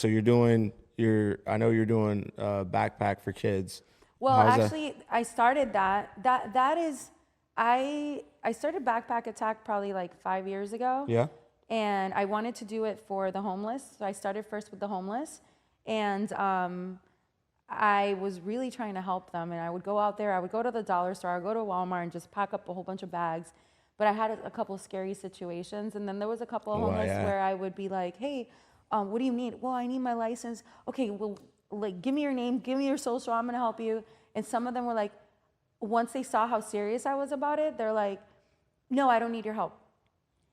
So you're doing I know you're doing backpack for kids. Well, How's that? actually, I started that is I started Backpack Attack probably like 5 years ago, Yeah. and I wanted to do it for the homeless. So I started first with the homeless, and I was really trying to help them. And I would go out there, I would go to the dollar store, I would go to Walmart and just pack up a whole bunch of bags. But I had a couple scary situations, and then there was a couple of Well, homeless yeah. where I would be like, "Hey, what do you need?" "Well, I need my license." "Okay, well, like, give me your name, give me your social, I'm gonna help you." And some of them were like, once they saw how serious I was about it, they're like, "No, I don't need your help.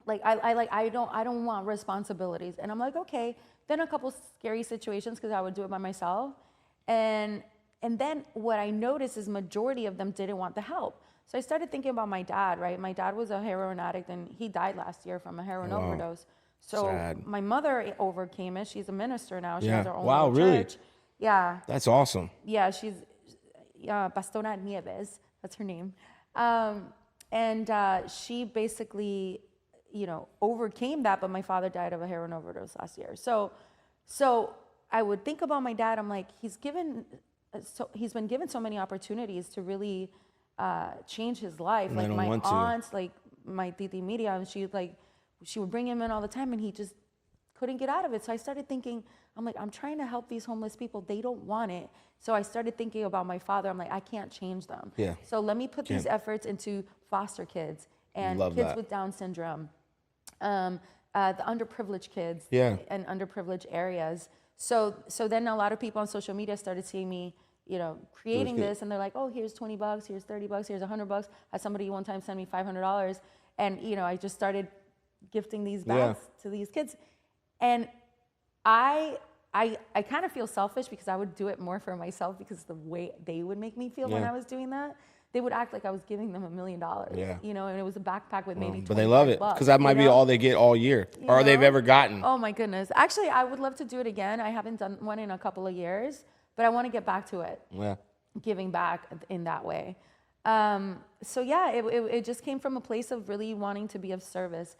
Like, I don't want responsibilities." And I'm like, okay. Then a couple scary situations because I would do it by myself, and then what I noticed is majority of them didn't want the help. So I started thinking about my dad. Right, my dad was a heroin addict and he died last year from a heroin Wow. overdose. So Sad. my mother overcame it. She's a minister now. She has Yeah. her own Wow. little Really? church. Yeah, That's awesome. yeah, she's Pastora Nieves, that's her name. And she basically, overcame that, but my father died of a heroin overdose last year. So I would think about my dad. I'm like, he's been given so many opportunities to really change his life. And they Like don't my want to. aunts, like my titi Miriam, she would bring him in all the time, and he just couldn't get out of it. So I started thinking, I'm like, I'm trying to help these homeless people. They don't want it. So I started thinking about my father. I'm like, I can't change them. Yeah. So let me put these Can't. efforts into foster kids and Love kids that. with Down syndrome, the underprivileged kids Yeah. and underprivileged areas. So then a lot of people on social media started seeing me, creating good. this, and they're like, oh, here's $20, here's $30, here's $100. I had somebody one time send me $500, and I just started gifting these bags to these kids. And I kind of feel selfish because I would do it more for myself because the way they would make me feel when Yeah. I was doing that, they would act like I was giving them $1 million. Yeah. And it was a backpack with maybe But they love it $25, because that might be all they get all year, or they've ever gotten. Oh my goodness. Actually, I would love to do it again. I haven't done one in a couple of years, but I want to get back to it, Yeah. giving back in that way. So yeah, it just came from a place of really wanting to be of service.